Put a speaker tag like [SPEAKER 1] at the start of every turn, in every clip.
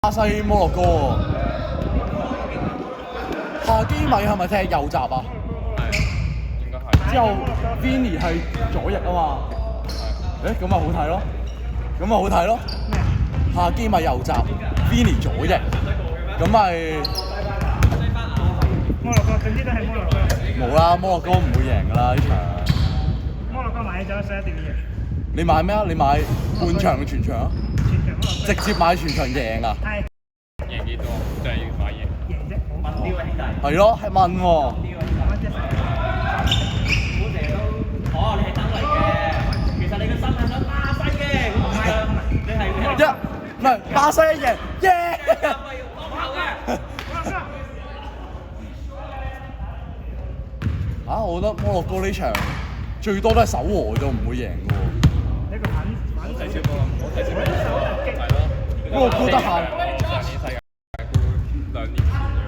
[SPEAKER 1] 巴西摩洛哥喎。夏基米係咪踢右閘啊？
[SPEAKER 2] 應該係。
[SPEAKER 1] 之後 Vini 係左翼啊嘛。誒咁咪好睇咯，咁咪好睇咯。夏基米右閘 ，Vini 左翼，咁咪
[SPEAKER 3] 摩洛哥總之都係摩洛哥。
[SPEAKER 1] 冇啦，摩洛哥唔會贏㗎啦呢場。
[SPEAKER 3] 摩洛哥買咗11點贏。
[SPEAKER 1] 你買咩啊？你買半場定全場啊？
[SPEAKER 3] 全場摩洛哥。
[SPEAKER 1] 直接買全場贏啊？
[SPEAKER 3] 係。
[SPEAKER 2] 贏幾多？就係要買贏。
[SPEAKER 3] 贏啫，冇問啲喎兄弟。
[SPEAKER 1] 係咯，係問喎。
[SPEAKER 4] 哦，你係登嚟嘅，其實你個心係想巴西嘅，唔係啊，你係
[SPEAKER 1] 唔係巴西贏，耶！
[SPEAKER 4] 落後嘅。
[SPEAKER 1] 我覺得摩洛哥呢場最多都係守和就唔會贏嘅喎。
[SPEAKER 3] 呢個反
[SPEAKER 2] 睇少波啦，唔好睇少波。係咯。
[SPEAKER 1] 摩洛哥得閒。
[SPEAKER 2] 上年世界盃2年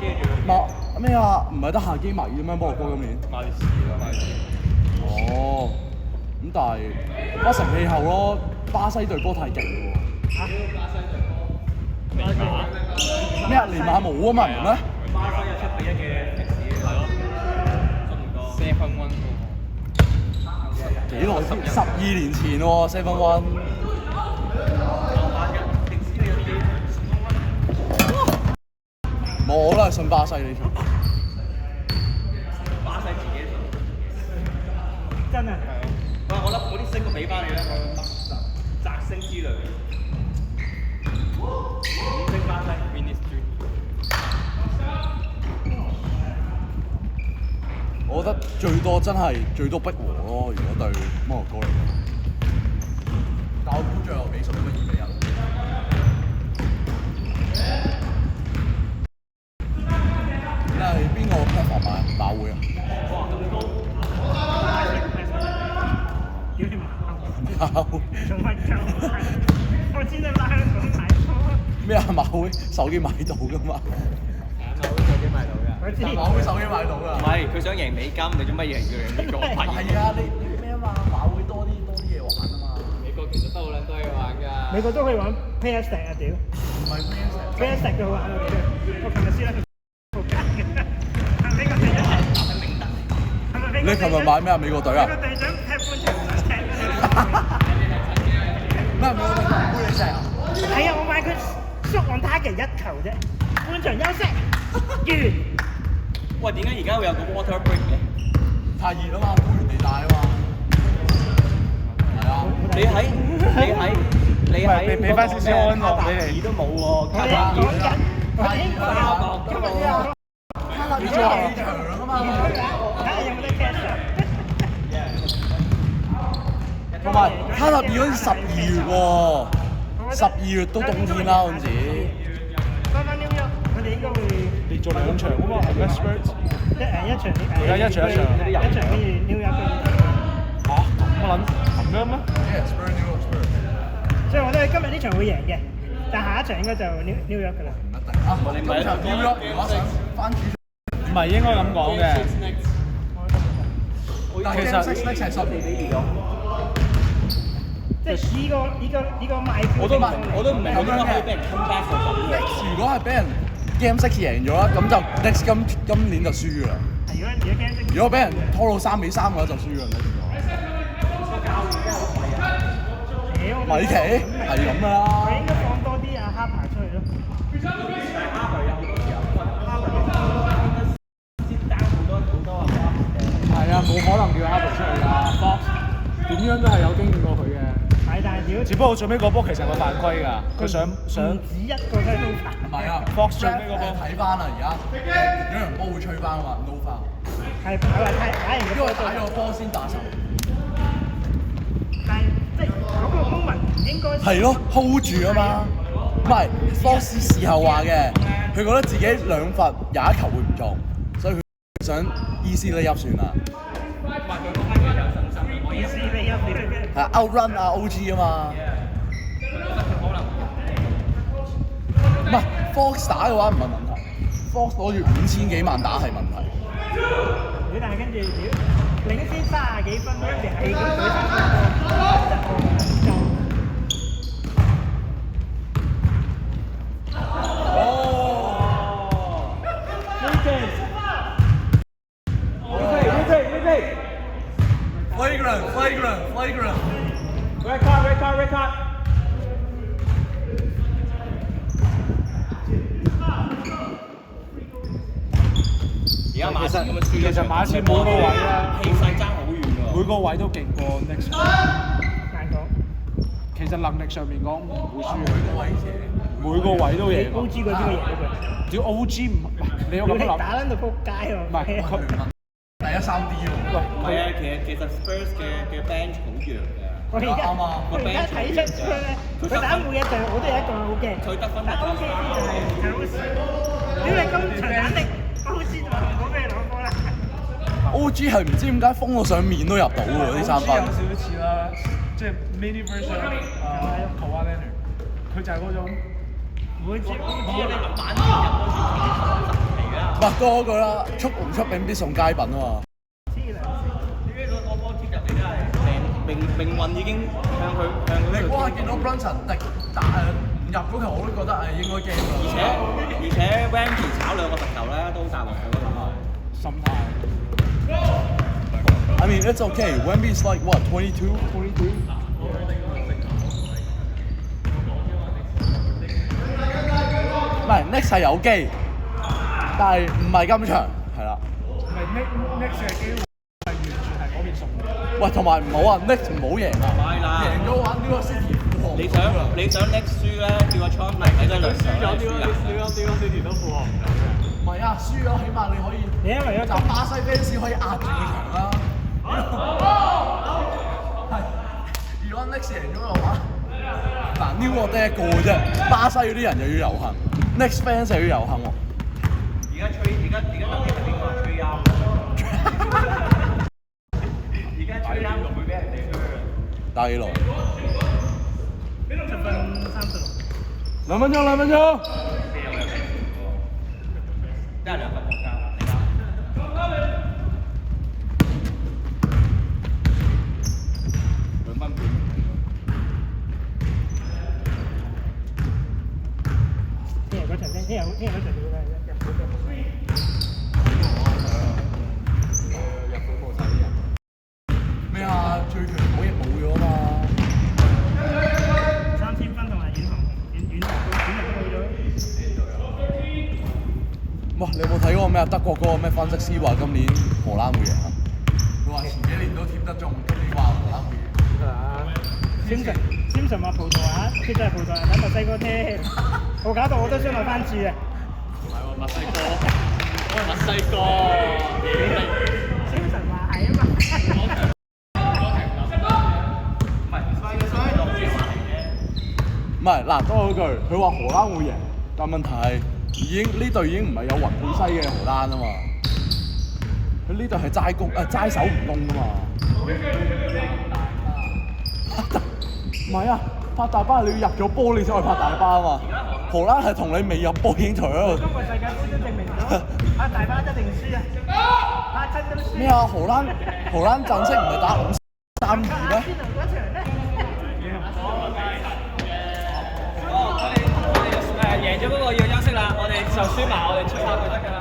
[SPEAKER 2] 前
[SPEAKER 1] 咩啊？唔係得夏基米嘅咩？摩洛哥今年。
[SPEAKER 2] 馬列斯啦，馬列斯。
[SPEAKER 1] 哦，咁但係不成氣候咯，巴西隊波太勁喎。
[SPEAKER 2] 尼馬
[SPEAKER 1] 咩啊？尼馬冇啊嘛，唔係咩？
[SPEAKER 4] 巴西有7-1嘅歷史，係咯，差唔多。
[SPEAKER 2] 7-1
[SPEAKER 1] 幾耐先？12年前喎，7-1。我都係信巴西呢場。
[SPEAKER 4] 巴西自己
[SPEAKER 3] 真係。
[SPEAKER 4] 喂，我覺得嗰啲星都俾翻你啦，摘星之類。5星巴西
[SPEAKER 2] Ministry。
[SPEAKER 1] 我覺得最多逼和咯，如果對摩洛哥嚟講。但我估最後比數應該2-1。你係邊個 platform 買馬會啊？
[SPEAKER 3] 屌你馬
[SPEAKER 1] 馬會。
[SPEAKER 3] 仲乜鳩？我知你拉香港買波。
[SPEAKER 1] 咩啊？馬會手機買到㗎嘛？
[SPEAKER 4] 馬會手機買到㗎。
[SPEAKER 3] 我知。
[SPEAKER 1] 馬會手機買到㗎。
[SPEAKER 4] 唔係，佢想贏美金，你做乜贏佢贏美國？
[SPEAKER 1] 係啊，你咩啊嘛？馬會多啲嘢玩啊嘛。
[SPEAKER 4] 美國其實都好撚多嘢玩㗎。
[SPEAKER 3] 美國都可以玩 PS 啊屌！
[SPEAKER 1] 唔係
[SPEAKER 3] PS 佢好玩啊屌！我琴日先啦，仆街嘅。美國隊長係明德。
[SPEAKER 1] 你琴日買咩啊？美國隊啊？
[SPEAKER 3] 美國隊長踢半場唔踢。
[SPEAKER 1] 咩美國隊長杯你食啊？
[SPEAKER 3] 係啊，我買佢縮按 target 1球啫，半場休息完。
[SPEAKER 4] 喂，點解而家會有個 water break 嘅？
[SPEAKER 1] 太熱啊嘛，高原地帶啊嘛。係啊。
[SPEAKER 4] 你喺
[SPEAKER 2] 俾返少少安樂你哋
[SPEAKER 4] 都冇喎，
[SPEAKER 3] 我哋講緊，我哋應該
[SPEAKER 1] 卡塔爾做後場啊嘛。
[SPEAKER 3] 睇下有冇得 catch 啊！
[SPEAKER 1] 同埋卡塔爾嗰陣12月喎，12月都冬天啦嗰陣時。
[SPEAKER 3] 翻紐約，我哋應該會
[SPEAKER 2] 連續2場啊嘛，係咩 Spurs？
[SPEAKER 3] 一場，
[SPEAKER 2] 而家一場
[SPEAKER 3] 跟住紐約
[SPEAKER 2] 嚇咁撚咁樣咩？
[SPEAKER 3] 所以我覺得今日呢場會贏嘅，但下一場應該就紐約㗎啦。
[SPEAKER 1] 今場紐約如果想翻主場，
[SPEAKER 2] 唔係應該咁講嘅。其實
[SPEAKER 1] 係10年咗。
[SPEAKER 3] 即係呢個賣票。
[SPEAKER 4] 我都唔明點解可以俾人 come back 到咁嘅。
[SPEAKER 1] 如果係俾人 Game 6贏咗啦，咁就 next 今年就輸㗎啦。如果俾人拖到3-3嘅話，就輸㗎啦。米奇係咁㗎啦。
[SPEAKER 3] 佢應該放多啲阿哈爬出去咯。
[SPEAKER 2] 係啊，冇可能叫 Harper 出去㗎。Fox 點樣都係有經驗過佢嘅。
[SPEAKER 3] 係，但係如果
[SPEAKER 2] 只不過最尾嗰波其實係個犯規㗎，佢想
[SPEAKER 3] 唔止一個都係
[SPEAKER 1] 唔係啊
[SPEAKER 2] Fox 最尾嗰波
[SPEAKER 1] 睇翻啦，而家有人波會吹翻啊嘛，no foul。
[SPEAKER 3] 係打完
[SPEAKER 1] 因為打咗個波先打手。
[SPEAKER 3] 但係即係嗰個 moment 唔應該
[SPEAKER 1] 係咯 ，hold 住啊嘛。唔係 Fox 事後話嘅，佢覺得自己2罰有1球會唔中，所以佢想 easy layup 算啦。係 outrun 啊 OG 啊嘛。唔係 Fox 打嘅話唔係問題 ，Fox 攞住5000幾萬打係問題。
[SPEAKER 3] 但係跟住領先30幾分，跟住係咁舉三分。
[SPEAKER 1] flagrant。
[SPEAKER 2] Red card, red card, red card。
[SPEAKER 4] 而家馬刺咁樣輸
[SPEAKER 2] 其實馬刺每個位咧，
[SPEAKER 4] 氣勢爭好遠㗎。
[SPEAKER 2] 每個位都勁過 Knicks。
[SPEAKER 3] 難講。
[SPEAKER 2] 其實能力上面講唔會輸嘅，
[SPEAKER 1] 每個位贏。
[SPEAKER 2] 每個位都贏。
[SPEAKER 3] OG 嗰啲嘅贏咗佢。
[SPEAKER 2] 屌 OG 唔係你有咁
[SPEAKER 3] 你
[SPEAKER 2] 諗？
[SPEAKER 3] 打撚到撲街喎。
[SPEAKER 2] 唔係佢
[SPEAKER 1] 第一3D 喎。
[SPEAKER 4] 唔係啊，其實 Spurs 嘅 bench 好弱嘅。
[SPEAKER 3] 我而家睇出佢咧，佢打每一隊我都有一個好驚。
[SPEAKER 4] 佢得分
[SPEAKER 3] 但 OG 就係好少。屌你咁長眼力，OG 就唔好俾你攞波啦。
[SPEAKER 1] OG 係唔知點解封到上面都入到喎啲3分。
[SPEAKER 2] 有少少似啦，即係 mini version Kawhi Leonard，佢就係嗰種
[SPEAKER 3] 每支 OG
[SPEAKER 4] 你反轉入多次嚟㗎。
[SPEAKER 1] 唔係多嗰句啦，速唔速並必送佳品啊嘛。
[SPEAKER 3] 黐兩線。
[SPEAKER 4] 呢個波貼入嚟真係命運已經向佢
[SPEAKER 1] 你嗰下見到 Brunson 唔入嗰球，我都覺得係應該驚㗎。
[SPEAKER 4] 而且 Wemby 炒2個罰球咧都大鑊嘅嗰個
[SPEAKER 2] 心態。
[SPEAKER 1] I mean it's okay. Wemby's like what 22, 23. 唔係 Knicks 係有機，但係唔係今場係啦。
[SPEAKER 2] 唔係 Knicks 嘅機會係完全係嗰邊送嘅。
[SPEAKER 1] 喂，同埋唔好啊 Knicks 唔好贏啊！
[SPEAKER 4] 係啦
[SPEAKER 1] 贏咗玩呢個 City 富豪。
[SPEAKER 4] 你想 Knicks 輸咧，叫個倉嚟睇多兩場。
[SPEAKER 2] 點解4年都富豪唔到嘅？
[SPEAKER 1] 唔係啊，輸咗起碼你可以，
[SPEAKER 3] 你因為一
[SPEAKER 1] 就巴西 fans 可以壓住個場啦。係，如果 Knicks 贏咗嘅話，嗱 New 我得一個啫，巴西嗰啲人又要遊行 ，Knicks fans 又要遊行喎。
[SPEAKER 4] 而家特別係邊個吹啱？而家吹啱唔會俾人哋嘅。
[SPEAKER 1] 打幾耐
[SPEAKER 3] 7分36。
[SPEAKER 1] ？2分鐘，2分鐘。
[SPEAKER 4] 真係2分鐘交。2分半。
[SPEAKER 3] 聽日嗰場點咧？入到嘅。
[SPEAKER 1] 咩啊？最強嗰日冇咗嘛
[SPEAKER 3] 3000分同埋遠入都去咗。
[SPEAKER 1] 哇！你有冇睇嗰個咩啊？德國嗰個咩分析師話今年荷蘭會贏啊？佢話前幾年都貼得中，今年話荷蘭會贏。
[SPEAKER 3] Simpson 話葡萄牙，佢真係葡萄牙等墨西哥添，我搞到我都想落翻注啊！
[SPEAKER 4] 唔係喎，墨西哥
[SPEAKER 3] Simpson 話係啊嘛。
[SPEAKER 1] 唔係嗱，多嗰句，佢話荷蘭會贏，但問題係呢隊已經唔係有雲佩西嘅荷蘭啊嘛，佢呢隊係齋手唔攻噶嘛。唔係啊，拍大巴你要入咗波你先可以拍大巴啊嘛。荷蘭係同你未入波已經除咗喺度。
[SPEAKER 3] 中國世界盃都證明咗，拍大巴一定輸啊！拍親都輸。
[SPEAKER 1] 咩啊？荷蘭陣式唔係打5-3-2咩？
[SPEAKER 3] 邊度嗰場咧？
[SPEAKER 4] 贏咗嗰個要休息啦，我哋就輸埋，我哋出翻去得㗎啦。